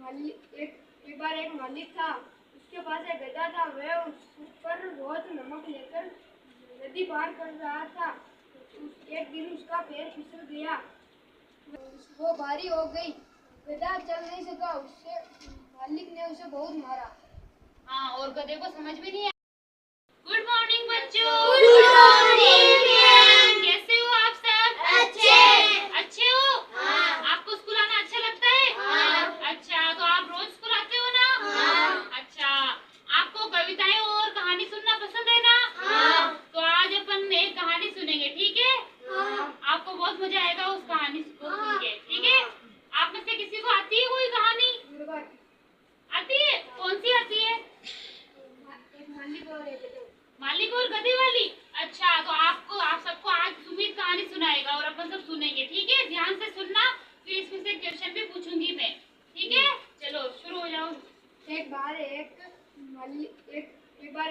एक बार एक मालिक था, उसके पास एक गधा था। वह उस पर रोज नमक लेकर नदी पार कर रहा था। एक दिन उसका पैर फिसल गया, वो भारी हो गई, गधा चल नहीं सका। उससे मालिक ने उसे बहुत मारा। हाँ, और गधे को समझ भी नहीं आया। गुड मॉर्निंग बच्चों। Good morning ma'am. कैसे हो आप सब? अच्छे हो? हाँ। आपको स्कूल आना अच्छा लगता है? हाँ। अच्छा, तो आप रोज स्कूल आते हो ना? हाँ। अच्छा, आपको कविताएं और कहानी सुनना पसंद है ना? हाँ। तो आज अपन एक कहानी सुनेंगे, ठीक है? हाँ। आपको बहुत मजा आएगा उस कहानी को सुन के, ठीक है? आप में से किसी को आती है कोई कहानी? आती है? कौन सी आती है? मालिक और गधे वाली। अच्छा, तो आप सबको आज सुमित कहानी सुनाएगा और अपन सब सुनेंगे, ठीक है? ध्यान से सुनना, फिर इसमें से क्वेश्चन भी पूछूंगी मैं, ठीक है? चलो शुरू हो जाओ। एक बार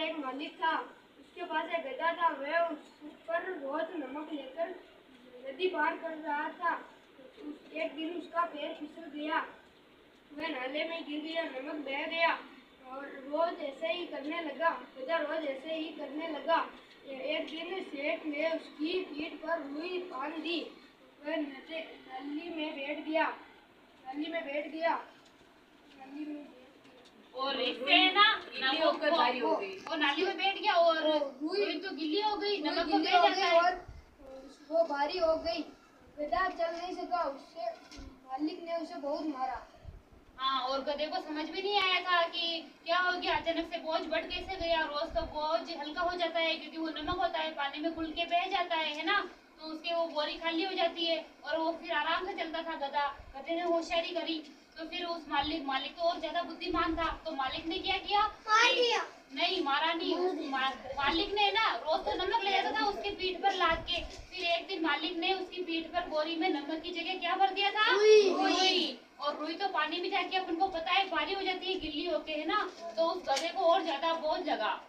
एक मालिक था, उसके पास एक गधा था। वह उस पर रोज नमक लेकर नदी पार कर रहा था। एक दिन उसका पैर फिसल गया, वह नाले में गिर गया, नमक बह गया और रोज ऐसे ही करने लगा। गधा रोज ऐसे ही करने लगा। एक दिन सेठ ने उसकी पीठ पर रुई बांध दी। वह नाली में बैठ गया। और इससे ना नमक वो नाली में बैठ गया और रुई तो गिल्ली हो गई, नमक तो बह जाता है। और वो भारी हो गई, गधा चल नहीं सका। उससे मालिक ने उसे बहुत मारा। हाँ, और गधे को समझ भी नहीं आया था कि क्या हो गया, अचानक से बोझ बढ़ कैसे गया। रोज तो बोझ हल्का हो जाता है क्योंकि वो नमक होता है, पानी में घुल के बह जाता है ना? तो उसके वो बोरी खाली हो जाती है और वो फिर आराम से चलता था गधा। गधे ने होशियारी करी, तो फिर उस मालिक तो और ज्यादा बुद्धिमान था, तो मालिक ने क्या किया? मार दिया। नहीं, मारा नहीं। मालिक ने ना रोज तो नमक ले जाता था उसके पीठ पर लाद के। फिर एक दिन मालिक ने उसकी पीठ पर बोरी में नमक की जगह क्या भर दिया था? रुई। और रुई तो पानी में जाके अपन को पता है भारी हो जाती है गिल्ली होके, है ना? तो उस गधे को और ज्यादा बोझ लगा,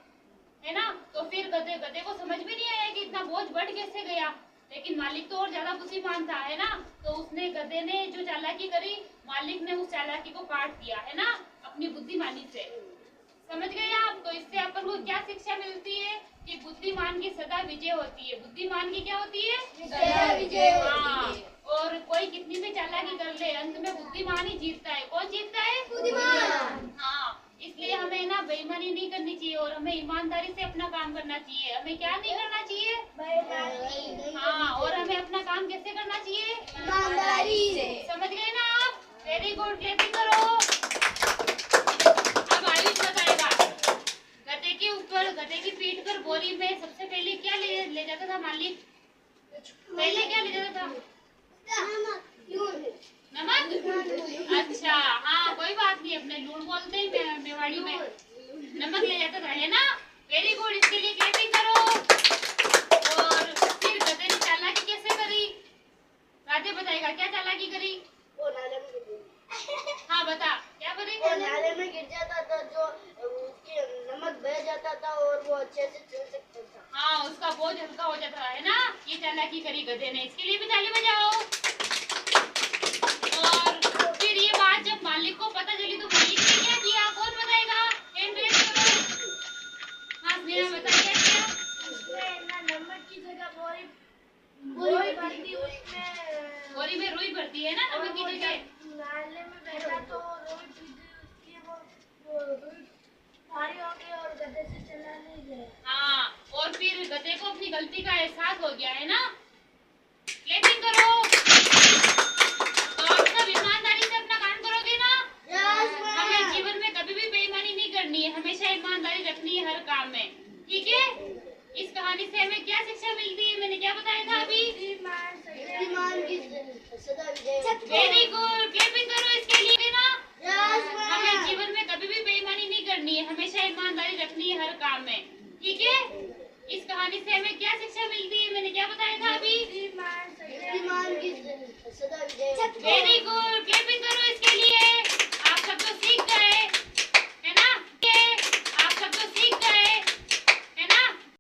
है ना? तो फिर गधे को समझ में नहीं आया कि इतना बोझ बढ़ कैसे गया। लेकिन मालिक तो और ज्यादा बुद्धिमान था, है ना? तो उसने गधे ने जो चालाकी करी, मालिक ने उस चालाकी को काट दिया, है ना? अपनी बुद्धिमानी से। समझ गए आप? तो इससे अपन को क्या शिक्षा मिलती है कि बुद्धिमान की सदा विजय होती है। बुद्धिमान की क्या होती है? सदा विजय होती है। हाँ, और कोई कितनी भी चालाकी कर ले, अंत में बुद्धिमान ही जीतता है। कौन जीतता है? बुद्धिमान। हाँ, इसलिए हमें ना बेईमानी नहीं करनी चाहिए और हमें ईमानदारी से अपना काम करना चाहिए। हमें क्या नहीं करना चाहिए? बेईमानी। हाँ, और हमें अपना काम कैसे करना चाहिए? ईमानदारी से। समझ गए ना आप? वेरी गुड, क्लैपिंग करो। अब आयुष बताएगा। गधे की पीठ पर बोरी में सबसे पहले क्या ले जाता था मालिक? पहले क्या ले जाता था? नमक। अच्छा, हाँ, कोई बात नहीं, अपने लूण बोलते हैं मेवाड़ी में। नमक ले जाता था, है ना? वेरी गुड, इसके लिए क्लैपिंग करो। और फिर गधे ने चालाकी कैसे करी? राधे बताएगा क्या चालाकी करी? वो नाले में गिर गया। हाँ, बता क्या करी? वो नाले में गिर जाता था, जो उसके नमक बह जाता था और वो अच्छे से चल सकता था। हाँ, उसका बोझ हल्का हो जाता है ना? ये चालाकी करी गधे ने, इसके लिए भी ताली बजाओ। और फिर ये बात जब मालिक को पता चली तो मालिक ने क्या किया? कौन बताएगा? हैंड रेज करो। हाँ, मेरा बता क्या किया? नमक की जगह बोरी भरती, उसमें बोरी में रुई भरती है ना नमक की जगह। नाले में बैठा तो रोई उसकी वो रुई भारी हो गई और गधे से चला नहीं गया। हाँ, और फिर गधे को अपनी गलती का एहसास हो गया, है ना? क्लैपिंग करो। तो आप सब ईमानदारी से अपना काम करोगे ना? हमें जीवन में कभी भी बेईमानी नहीं करनी है, हमेशा ईमानदारी रखनी है हर काम में, ठीक है? इस कहानी से हमें क्या शिक्षा मिलती है? मैंने क्या बताया था अभी? बुद्धिमान की सदा विजय। वेरी गुड, क्लैपिंग करो इसके लिए ना। हमें हमें जीवन में कभी भी बेईमानी नहीं करनी है, हमेशा ईमानदारी रखनी है हर काम में, ठीक है? इस कहानी से हमें क्या शिक्षा मिलती है? मैंने क्या बताया था अभी? बुद्धिमान की सदा विजय। वेरी गुड, क्लैपिंग करो इसके लिए।